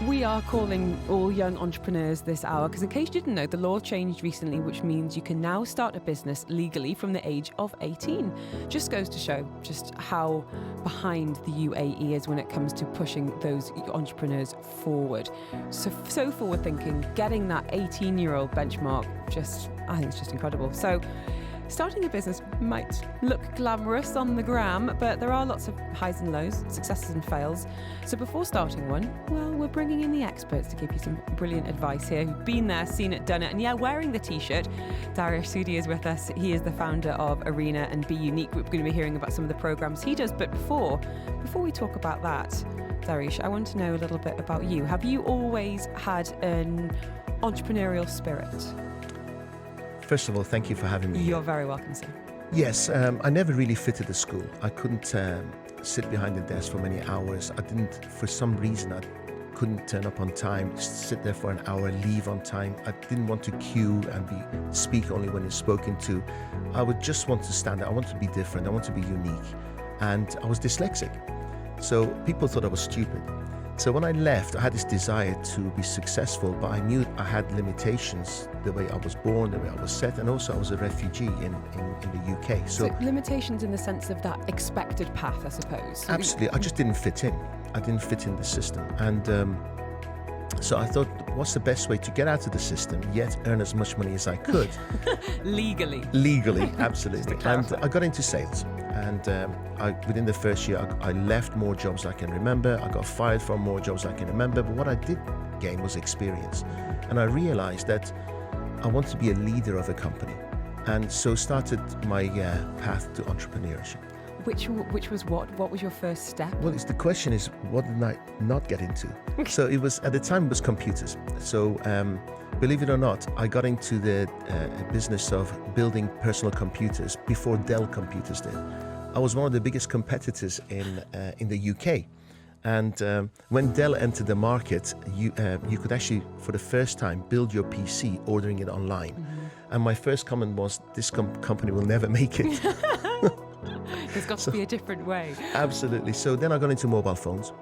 We are calling all young entrepreneurs this hour because, in case you didn't know, the law changed recently, which means you can now start a business legally from the age of 18. Just goes to show just how behind the UAE is when it comes to pushing those entrepreneurs forward. So forward thinking, getting that 18-year-old benchmark, I think it's just incredible. So starting a business might look glamorous on the gram, but there are lots of highs and lows, successes and fails. So before starting one, well, we're bringing in the experts to give you some brilliant advice here, who've been there, seen it, done it, and yeah, wearing the t-shirt. Dariush Sudi is with us. He is the founder of Arena and Be Unique. We're going to be hearing about some of the programs he does, but before we talk about that, Dariush, I want to know a little bit about you. Have you always had an entrepreneurial spirit? First of all, thank you for having me. You're very welcome, sir. Yes, I never really fitted the school. I couldn't sit behind the desk for many hours. For some reason, I couldn't turn up on time, sit there for an hour, leave on time. I didn't want to queue and speak only when you're spoken to. I would just want to stand out. I want to be different. I want to be unique. And I was dyslexic. So people thought I was stupid. So when I left, I had this desire to be successful, but I knew I had limitations, the way I was born, the way I was set, and also I was a refugee in the UK. So limitations in the sense of that expected path, I suppose. Absolutely. I just didn't fit in. I didn't fit in the system. And so I thought, what's the best way to get out of the system, yet earn as much money as I could? Legally, absolutely. And I got into sales. And within the first year, I left more jobs I can remember. I got fired from more jobs I can remember. But what I did gain was experience. And I realized that I want to be a leader of a company. And so started my path to entrepreneurship. Which was what? What was your first step? Well, the question is, what did I not get into? So it was, at the time, it was computers. So believe it or not, I got into the business of building personal computers before Dell computers did. I was one of the biggest competitors in the UK. And when Dell entered the market, you could actually, for the first time, build your PC, ordering it online. Mm-hmm. And my first comment was, this company will never make it. There's got to be a different way. Absolutely. So then I got into mobile phones.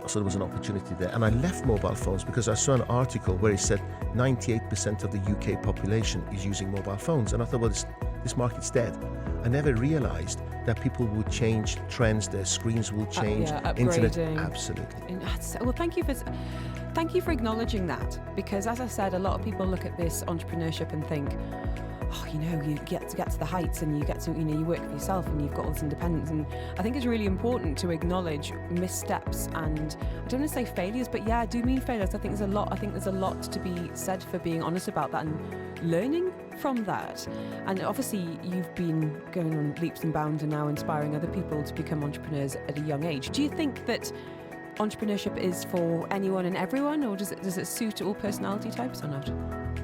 So there was an opportunity there. And I left mobile phones because I saw an article where it said 98% of the UK population is using mobile phones. And I thought, well, this market's dead. I never realized that people would change trends, their screens will change, internet. Absolutely. Well, thank you for acknowledging that, because as I said, a lot of people look at this entrepreneurship and think, you get to the heights and you get to, you work for yourself and you've got all this independence. And I think it's really important to acknowledge missteps and, I don't want to say failures, but yeah, I do mean failures. I think there's a lot to be said for being honest about that and learning from that. And obviously you've been going on leaps and bounds and now inspiring other people to become entrepreneurs at a young age. Do you think that entrepreneurship is for anyone and everyone, or does it suit all personality types or not?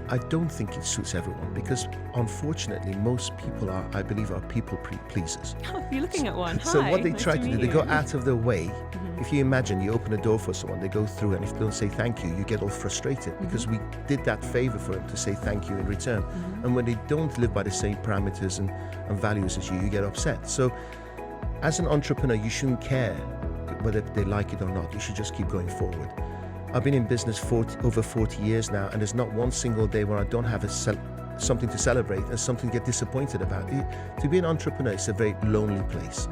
I don't think it suits everyone, because unfortunately most people I believe are people pleasers. Oh, you're looking at one. So Hi, what they nice try to do, they go you. Out of their way. Mm-hmm. If you imagine you open a door for someone, they go through, and if they don't say thank you, you get all frustrated, because we did that favor for them to say thank you in return. Mm-hmm. And when they don't live by the same parameters and values as you get upset. So as an entrepreneur, you shouldn't care whether they like it or not. You should just keep going forward. I've been in business over 40 years now, and there's not one single day where I don't have something to celebrate and something to get disappointed about. To be an entrepreneur is a very lonely place.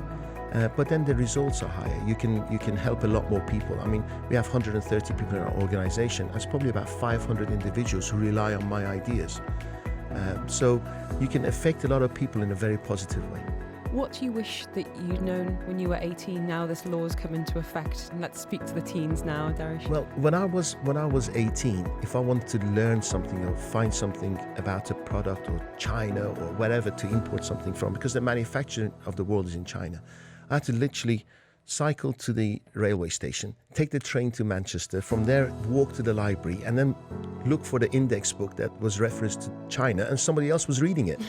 But then the results are higher. You can help a lot more people. I mean, we have 130 people in our organization. There's probably about 500 individuals who rely on my ideas. So you can affect a lot of people in a very positive way. What do you wish that you'd known when you were 18? Now this law's come into effect, and let's speak to the teens now, Dariush. Well, when I was 18, if I wanted to learn something or find something about a product or China or whatever to import something from, because the manufacturing of the world is in China, I had to literally cycle to the railway station, take the train to Manchester, from there walk to the library, and then look for the index book that was referenced to China, and somebody else was reading it.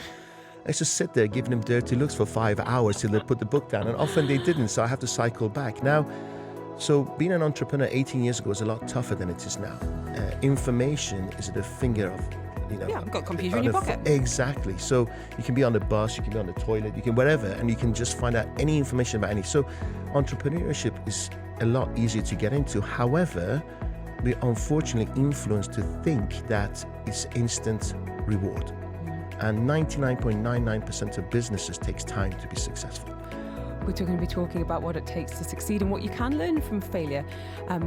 I used to sit there giving them dirty looks for 5 hours till they put the book down, and often they didn't, so I have to cycle back. Now, so being an entrepreneur 18 years ago was a lot tougher than it is now. Information is at the finger of, Yeah, I've got a computer in your pocket. Exactly. So you can be on the bus, you can be on the toilet, you can wherever, and you can just find out any information about any. So entrepreneurship is a lot easier to get into. However, we're unfortunately influenced to think that it's instant reward. And 99.99% of businesses takes time to be successful. We're going to be talking about what it takes to succeed and what you can learn from failure.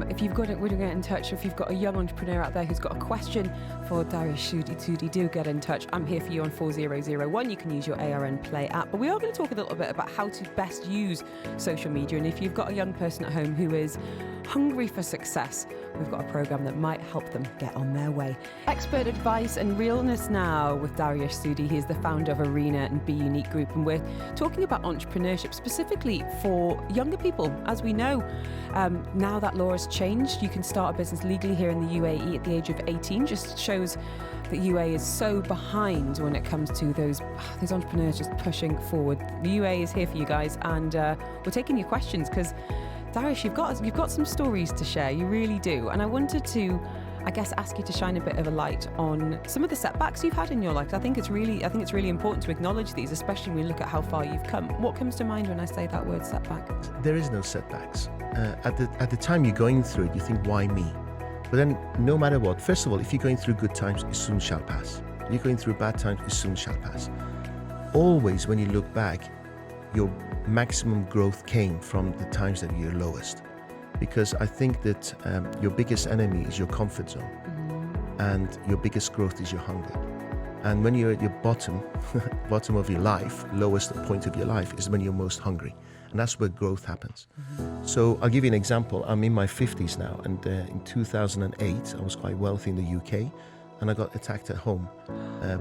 If you've got it, we're going to get in touch. If you've got a young entrepreneur out there who's got a question for Dariush Sudi, do get in touch. I'm here for you on 4001. You can use your ARN Play app. But we are going to talk a little bit about how to best use social media. And if you've got a young person at home who is hungry for success, we've got a program that might help them get on their way. Expert advice and realness now with Dariush Sudi. He is the founder of Arena and Be Unique Group, and we're talking about entrepreneurship specifically for younger people. As we know, now that law has changed, you can start a business legally here in the UAE at the age of 18. Just shows that UAE is so behind when it comes to those entrepreneurs just pushing forward. The UAE is here for you guys, and we're taking your questions because Dariush, you've got some stories to share. You really do. And I wanted to, I guess, ask you to shine a bit of a light on some of the setbacks you've had in your life. I think it's really important to acknowledge these, especially when you look at how far you've come. What comes to mind when I say that word setback? There is no setbacks. At the time you're going through it, you think, why me? But then no matter what, first of all, if you're going through good times, it soon shall pass. If you're going through bad times, it soon shall pass. Always when you look back, your maximum growth came from the times that you're lowest, because I think that your biggest enemy is your comfort zone, and your biggest growth is your hunger. And when you're at your bottom of your life, lowest point of your life, is when you're most hungry, and that's where growth happens. So I'll give you an example. I'm in my 50s now, and in 2008 I was quite wealthy in the UK, and I got attacked at home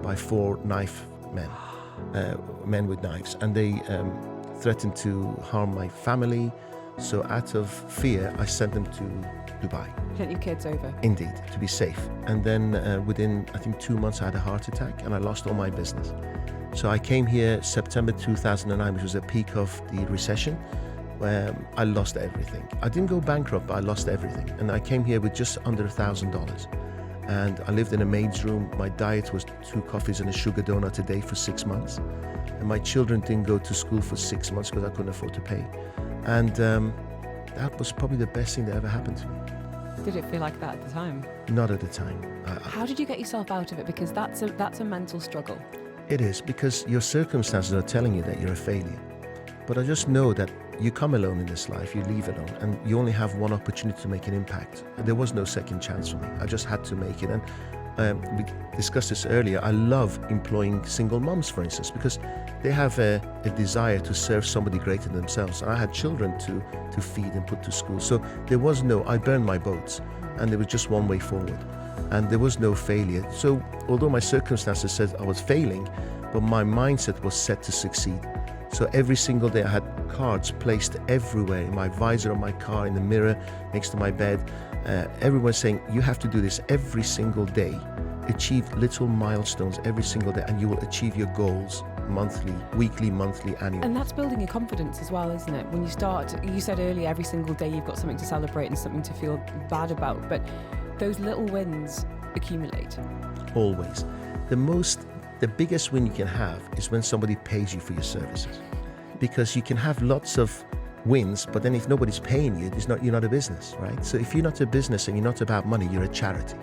by 4 knife men with knives, and they threatened to harm my family. So out of fear, I sent them to Dubai. Sent your kids over? Indeed, to be safe. And then within, I think, 2 months, I had a heart attack and I lost all my business. So I came here September 2009, which was the peak of the recession, where I lost everything. I didn't go bankrupt, but I lost everything. And I came here with just under $1,000. And I lived in a maid's room. My diet was 2 coffees and a sugar donut a day for 6 months. And my children didn't go to school for 6 months because I couldn't afford to pay. And that was probably the best thing that ever happened to me. Did it feel like that at the time? Not at the time. How did you get yourself out of it? Because that's a mental struggle. It is, because your circumstances are telling you that you're a failure. But I just know that you come alone in this life, you leave alone, and you only have one opportunity to make an impact. There was no second chance for me. I just had to make it. And we discussed this earlier. I love employing single moms, for instance, because they have a desire to serve somebody greater than themselves. And I had children to feed and put to school. So I burned my boats, and there was just one way forward. And there was no failure. So although my circumstances said I was failing, but my mindset was set to succeed. So every single day I had cards placed everywhere, in my visor on my car, in the mirror, next to my bed. Everyone saying, you have to do this every single day. Achieve little milestones every single day, and you will achieve your goals monthly, weekly, monthly, annually. And that's building your confidence as well, isn't it? When you start, you said earlier, every single day you've got something to celebrate and something to feel bad about, but those little wins accumulate. Always. The biggest win you can have is when somebody pays you for your services, because you can have lots of wins, but then if nobody's paying you, you're not a business, right? So if you're not a business and you're not about money, you're a charity.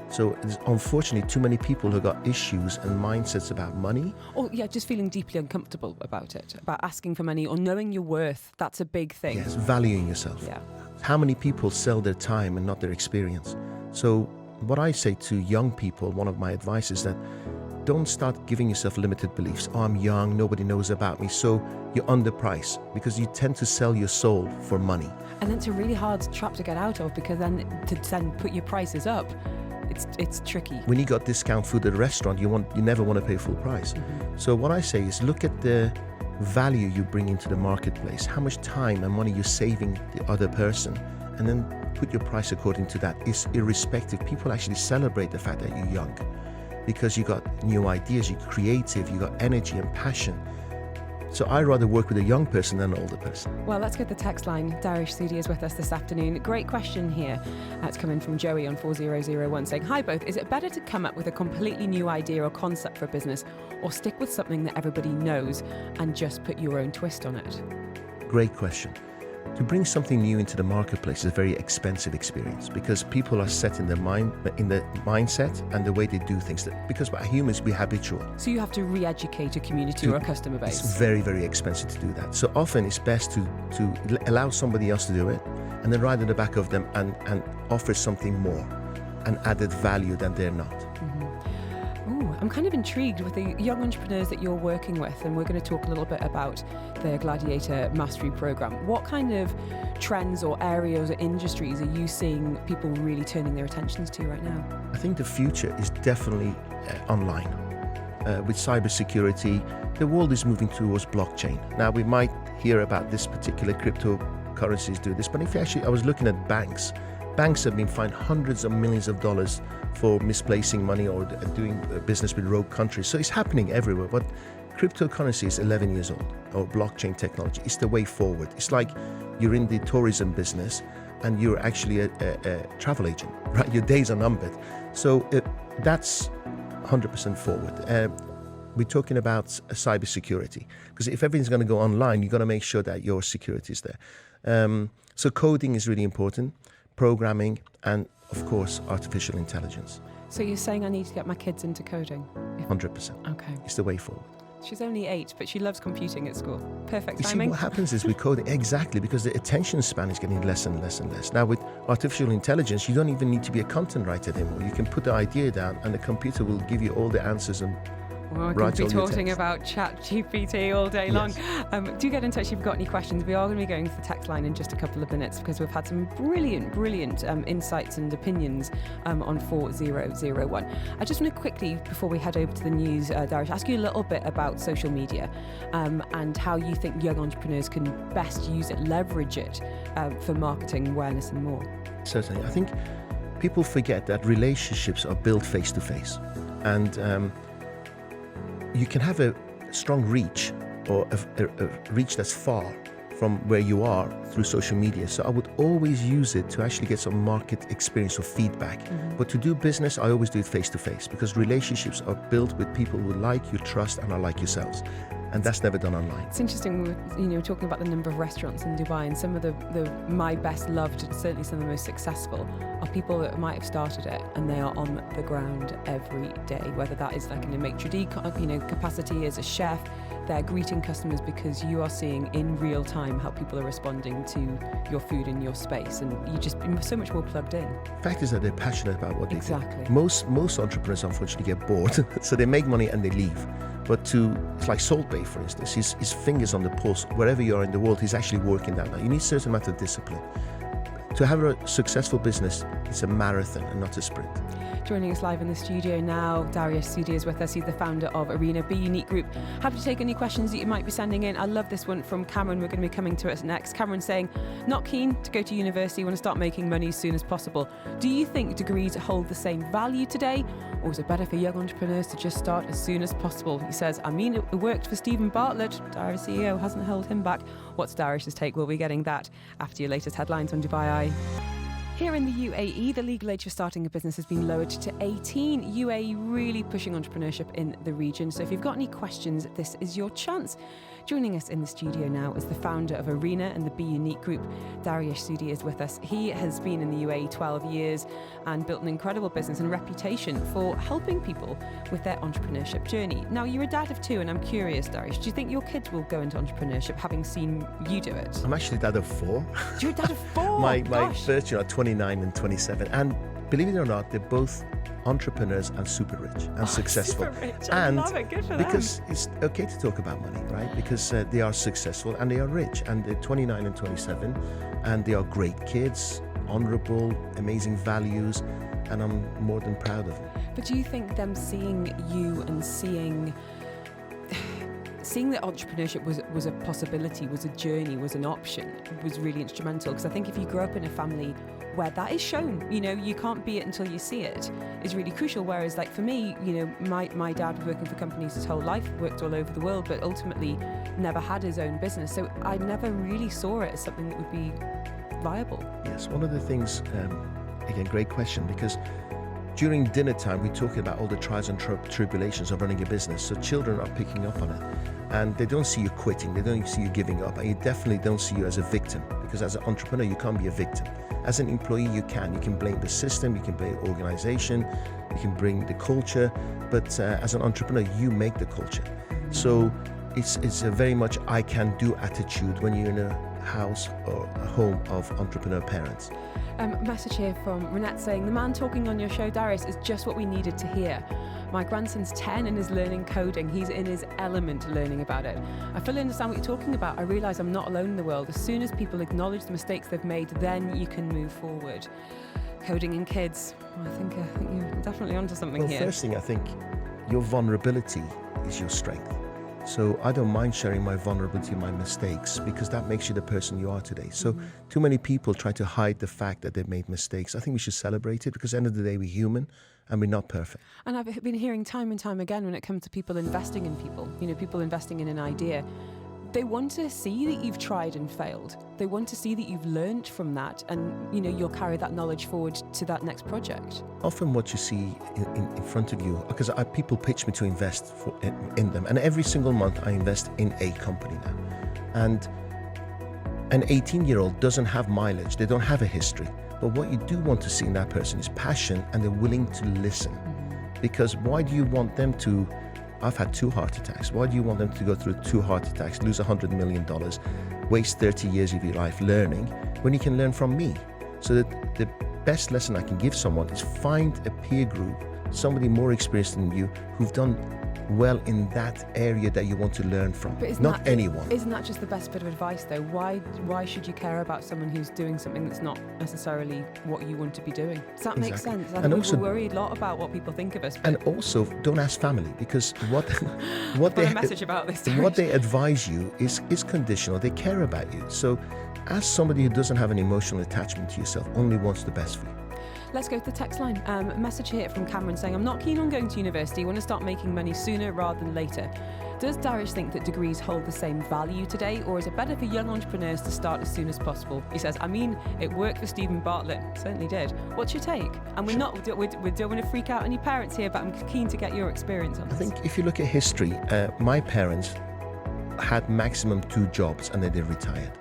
So there's unfortunately too many people who got issues and mindsets about money. Or just feeling deeply uncomfortable about it, about asking for money or knowing your worth. That's a big thing. Yes, valuing yourself. Yeah. How many people sell their time and not their experience? So what I say to young people, one of my advice is that don't start giving yourself limited beliefs. Oh, I'm young, nobody knows about me. So you're underpriced, because you tend to sell your soul for money. And then it's a really hard trap to get out of, because then to put your prices up, it's tricky. When you got discount food at a restaurant, you never want to pay full price. Mm-hmm. So what I say is look at the value you bring into the marketplace, how much time and money you're saving the other person, and then put your price according to that. It's irrespective. People actually celebrate the fact that you're young, because you got new ideas, you're creative, you got energy and passion. So I'd rather work with a young person than an older person. Well, let's get the text line. Dariush Sudi is with us this afternoon. Great question here. That's coming from Joey on 4001 saying, hi both, is it better to come up with a completely new idea or concept for a business, or stick with something that everybody knows and just put your own twist on it? Great question. to bring something new into the marketplace is a very expensive experience because people are set in their mindset and the way they do things. Because by humans, we're habitual. So you have to re-educate a community or a customer base. It's very, very expensive to do that. So often it's best to allow somebody else to do it and then ride in the back of them and offer something more and added value than they're not. Ooh, I'm kind of intrigued with the young entrepreneurs that you're working with, and we're going to talk a little bit about the Gladiator Mastery Program. What kind of trends or areas or industries are you seeing people really turning their attentions to right now? I think the future is definitely online. With cybersecurity, the world is moving towards blockchain. Now, we might hear about this particular cryptocurrencies do this, but if actually, I was looking at banks. Banks have been fined hundreds of millions of dollars for misplacing money or doing business with rogue countries. So it's happening everywhere. But cryptocurrency is 11 years old, or blockchain technology. It's the way forward. It's like you're in the tourism business and you're actually a travel agent, right? Your days are numbered. So that's 100% forward. We're talking about cybersecurity, because if everything's going to go online, you've got to make sure that your security is there. So coding is really important. Programming, and of course artificial intelligence. So you're saying I need to get my kids into coding? 100%. Okay. It's the way forward. She's only 8, but she loves computing at school. Perfect You timing. see, what happens is with coding, exactly, because the attention span is getting less and less and less. Now with artificial intelligence, you don't even need to be a content writer anymore. You can put the idea down and the computer will give you all the answers and We're going to be talking about ChatGPT all day long. Do get in touch if you've got any questions. We are going to be going to the text line in just a couple of minutes because we've had some brilliant insights and opinions on 4001. I just want to quickly, before we head over to the news, Darius, ask you a little bit about social media and how you think young entrepreneurs can best use it, leverage it for marketing, awareness and more. Certainly. I think people forget that relationships are built face to face. And you can have a strong reach or a reach that's far from where you are through social media. So I would always use it to actually get some market experience or feedback. But to do business, I always do it face to face because relationships are built with people who like you, trust, and are like yourselves. And that's never done online. It's interesting, we were talking about the number of restaurants in Dubai, and some of the my best loved, and certainly some of the most successful, are people that might have started it and they are on the ground every day, whether that is like in a maitre d' capacity as a chef. They're greeting customers because you are seeing in real time how people are responding to your food in your space, and you just be so much more plugged in. The fact is that they're passionate about what they do. Exactly. Most entrepreneurs unfortunately get bored, so they make money and they leave. But it's like Salt Bay, for instance, his fingers on the pulse, wherever you are in the world, he's actually working that now. You need a certain amount of discipline. To have a successful business, it's a marathon and not a sprint. Joining us live in the studio now, Darius Sudi is with us. He's the founder of Arena Be Unique Group. Happy to take any questions that you might be sending in. I love this one from Cameron. We're going to be coming to it next. Cameron saying, not keen to go to university, want to start making money as soon as possible. Do you think degrees hold the same value today? Or is it better for young entrepreneurs to just start as soon as possible? He says, I mean, it worked for Stephen Bartlett. Darius CEO hasn't held him back. What's Darius's take? We'll be getting that after your latest headlines on Dubai Eye. Here in the UAE, the legal age for starting a business has been lowered to 18. UAE really pushing entrepreneurship in the region. So if you've got any questions, this is your chance. Joining us in the studio now is the founder of Arena and the Be Unique Group. Darius Sudi is with us. He has been in the UAE 12 years and built an incredible business and reputation for helping people with their entrepreneurship journey. Now, you're a dad of 2, and I'm curious, Darius, do you think your kids will go into entrepreneurship having seen you do it? I'm actually dad of 4. You're a dad of 4? My first children are 29 and 27. And believe it or not, they're both entrepreneurs and super rich and successful. Super rich. I love it. Good for them. Because it's okay to talk about money, right? Because they are successful and they are rich, and they're 29 and 27, and they are great kids, honorable, amazing values, and I'm more than proud of them. But do you think them seeing you and seeing that entrepreneurship was a possibility, was a journey, was an option, was really instrumental? Because I think if you grow up in a family where that is shown, you can't be it until you see it, is really crucial. Whereas like for me, my dad was working for companies his whole life, worked all over the world, but ultimately never had his own business. So I never really saw it as something that would be viable. Yes, one of the things, again, great question, because during dinner time, we're talking about all the trials and tribulations of running a business. So children are picking up on it. And they don't see you quitting, they don't see you giving up, and you definitely don't see you as a victim, because as an entrepreneur, you can't be a victim. As an employee, you can blame the system, you can blame the organization, you can bring the culture, but as an entrepreneur, you make the culture. So it's a very much I can do attitude when you're in a house or a home of entrepreneur parents. Message here from Renette saying, the man talking on your show, Darius, is just what we needed to hear. My grandson's 10 and is learning coding. He's in his element learning about it. I fully understand what you're talking about. I realise I'm not alone in the world. As soon as people acknowledge the mistakes they've made, then you can move forward. Coding and kids. I think you're definitely onto something here. Well, first thing, I think your vulnerability is your strength. So I don't mind sharing my vulnerability, my mistakes, because that makes you the person you are today. So too many people try to hide the fact that they've made mistakes. I think we should celebrate it, because at the end of the day, we're human and we're not perfect. And I've been hearing time and time again when it comes to people investing in people, people investing in an idea, they want to see that you've tried and failed. They want to see that you've learned from that, and you'll carry that knowledge forward to that next project. Often what you see in front of you, because people pitch me to invest in them, and every single month I invest in a company now. And an 18-year-old doesn't have mileage, they don't have a history. But what you do want to see in that person is passion, and they're willing to listen. Because why do you want them to... I've had 2 heart attacks. Why do you want them to go through 2 heart attacks, lose $100 million, waste 30 years of your life learning, when you can learn from me? So that the best lesson I can give someone is find a peer group, somebody more experienced than you, who've done well in that area that you want to learn from. But not anyone. Isn't that just the best bit of advice, though? Why should you care about someone who's doing something that's not necessarily what you want to be doing? Does that make sense? I think we worry a lot about what people think of us. And also, don't ask family, because what they a message about this. What they advise you is conditional. They care about you. So, ask somebody who doesn't have an emotional attachment to yourself, only wants the best for you. Let's go to the text line. Message here from Cameron saying, I'm not keen on going to university. I want to start making money sooner rather than later. Does Darius think that degrees hold the same value today, or is it better for young entrepreneurs to start as soon as possible? He says, it worked for Stephen Bartlett. Certainly did. What's your take? And we don't want to freak out on your parents here, but I'm keen to get your experience on this. I think if you look at history, my parents had maximum 2 jobs and then they retired.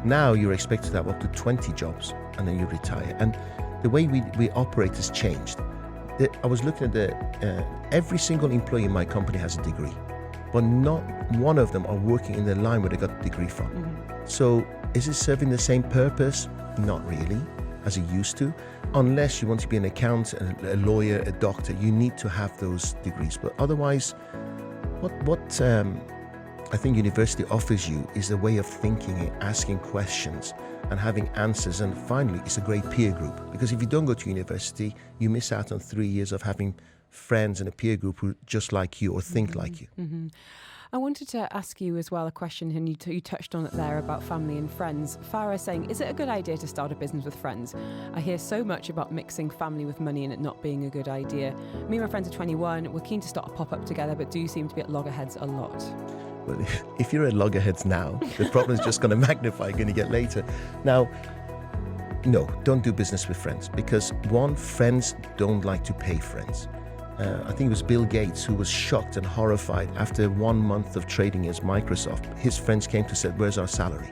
Now you're expected to have up to 20 jobs and then you retire. And the way we operate has changed. I was looking at every single employee in my company has a degree, but not one of them are working in the line where they got the degree from. So is it serving the same purpose? Not really, as it used to. Unless you want to be an accountant, a lawyer, a doctor, you need to have those degrees. But otherwise, what I think university offers you is a way of thinking, asking questions, and having answers. And finally, it's a great peer group, because if you don't go to university, you miss out on 3 years of having friends and a peer group who just like you or think like you. I wanted to ask you as well a question, and you touched on it there about family and friends. Farah saying, is it a good idea to start a business with friends? I hear so much about mixing family with money and it not being a good idea. Me and my friends are 21, we're keen to start a pop-up together, but do seem to be at loggerheads a lot. Well, if you're at loggerheads now, the problem is just going to magnify, going to get later. Now, no, don't do business with friends, because one, friends don't like to pay friends. I think it was Bill Gates who was shocked and horrified after 1 month of trading as Microsoft. His friends came to say, where's our salary?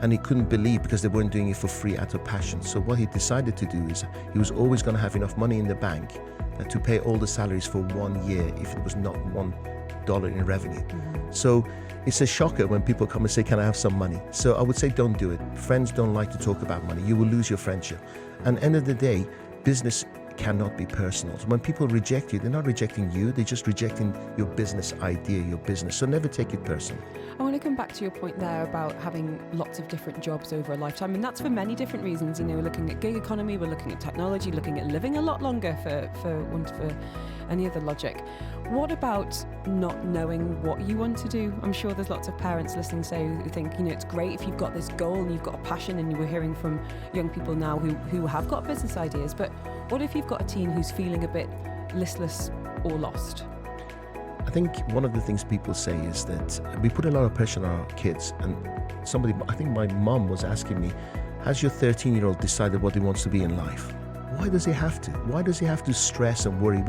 And he couldn't believe, because they weren't doing it for free out of passion. So what he decided to do is he was always going to have enough money in the bank to pay all the salaries for 1 year if it was not $1 in revenue. So it's a shocker when people come and say, can I have some money? So I would say don't do it. Friends don't like to talk about money. You will lose your friendship. And at the end of the day, business cannot be personal. When people reject you, they're not rejecting you, they're just rejecting your business idea, your business. So never take it personal. I want to come back to your point there about having lots of different jobs over a lifetime. And that's for many different reasons. We're looking at gig economy, we're looking at technology, looking at living a lot longer for any other logic. What about not knowing what you want to do? I'm sure there's lots of parents listening who think, it's great if you've got this goal and you've got a passion, and we're hearing from young people now who have got business ideas, but what if you've got a teen who's feeling a bit listless or lost? I think one of the things people say is that we put a lot of pressure on our kids, and I think my mom was asking me, has your 13-year-old decided what he wants to be in life? Why does he have to? Why does he have to stress and worry?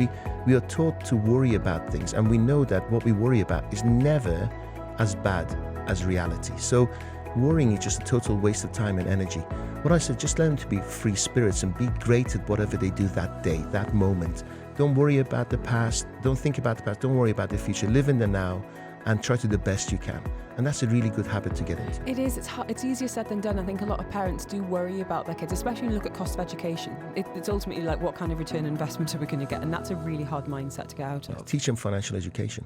We are taught to worry about things, and we know that what we worry about is never as bad as reality. So worrying is just a total waste of time and energy. What I said, just let them to be free spirits and be great at whatever they do that day, that moment. Don't worry about the past. Don't think about the past. Don't worry about the future. Live in the now and try to do the best you can. And that's a really good habit to get into. It is. It's hard. It's easier said than done. I think a lot of parents do worry about their kids, especially when you look at cost of education. It's ultimately like, what kind of return on investment are we going to get? And that's a really hard mindset to get out of. Teach them financial education.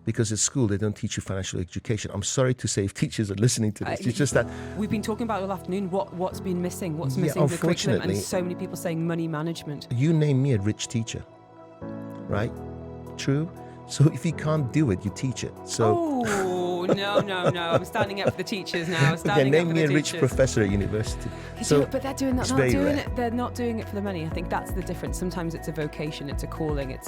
Because at school, they don't teach you financial education. I'm sorry to say if teachers are listening to this. It's just that... We've been talking about all afternoon what's been missing, what's missing in the curriculum, and so many people saying money management. You name me a rich teacher, right? True? So if you can't do it, you teach it. So no. I'm standing up for the teachers now. Name me a rich professor at university. But they're doing that. They're not doing it for the money. I think that's the difference. Sometimes it's a vocation, it's a calling,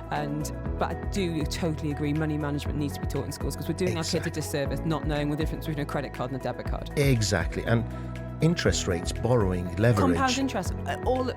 but I do totally agree. Money management needs to be taught in schools, because we're doing our kids a disservice not knowing the difference between a credit card and a debit card. Exactly. And interest rates, borrowing, leverage. Compound interest, all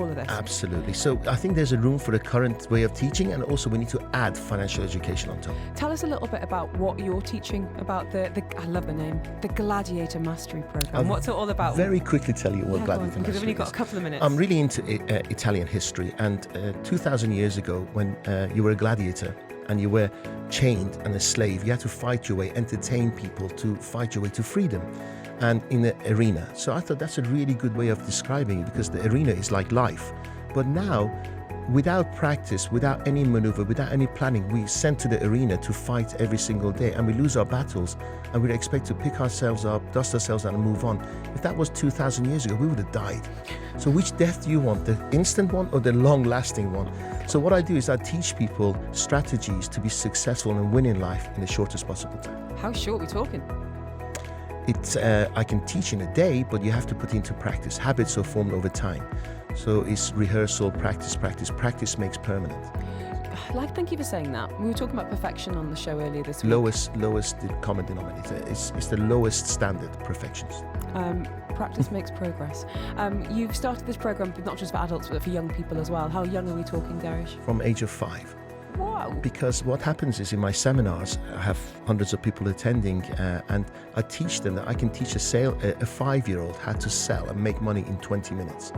of this. Absolutely. So I think there's a room for the current way of teaching, and also we need to add financial education on top. Tell us a little bit about what you're teaching about the I love the name, the Gladiator Mastery Program. What's it all about? Very quickly tell you what Gladiator Mastery is. Because we've only got a couple of minutes. I'm really into Italian history, and 2,000 years ago, when you were a gladiator and you were chained and a slave, you had to fight your way, entertain people to fight your way to freedom. And in the arena. So I thought that's a really good way of describing it, because the arena is like life. But now, without practice, without any maneuver, without any planning, we sent to the arena to fight every single day, and we lose our battles, and we expect to pick ourselves up, dust ourselves out and move on. If that was 2,000 years ago, we would have died. So which death do you want, the instant one or the long-lasting one? So what I do is I teach people strategies to be successful and win in life in the shortest possible time. How short are we talking? I can teach in a day, but you have to put it into practice. Habits are formed over time. So it's rehearsal, practice makes permanent. Thank you for saying that. We were talking about perfection on the show earlier this week. Lowest common denominator. It's the lowest standard, perfectionist. Practice makes progress. You've started this program not just for adults, but for young people as well. How young are we talking, Darish? From age of 5. Wow. Because what happens is, in my seminars, I have hundreds of people attending, and I teach them that I can teach a 5-year-old how to sell and make money in 20 minutes.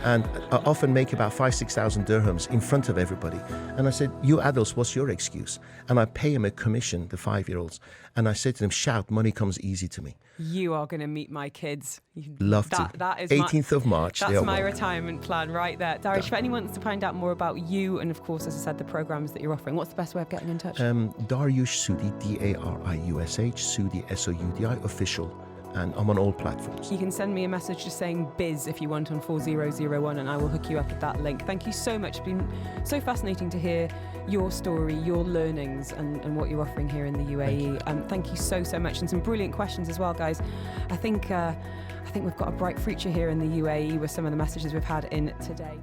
And I often make about 5,000-6,000 dirhams in front of everybody. And I said, you adults, what's your excuse? And I pay them a commission, the 5-year-olds. And I say to them, shout, money comes easy to me. You are going to meet my kids. Love to. That is 18th of March. That's my retirement plan right there. Darish, if anyone wants to find out more about you and, of course, as I said, the programs that you're offering, what's the best way of getting in touch? Dariush Soudi, Dariush, Soudi, Soudi, official. And I'm on all platforms. You can send me a message just saying biz if you want on 4001, and I will hook you up with that link. Thank you so much. It's been so fascinating to hear your story, your learnings, and what you're offering here in the UAE. Thank you so much, and some brilliant questions as well, guys. I think we've got a bright future here in the UAE with some of the messages we've had in today.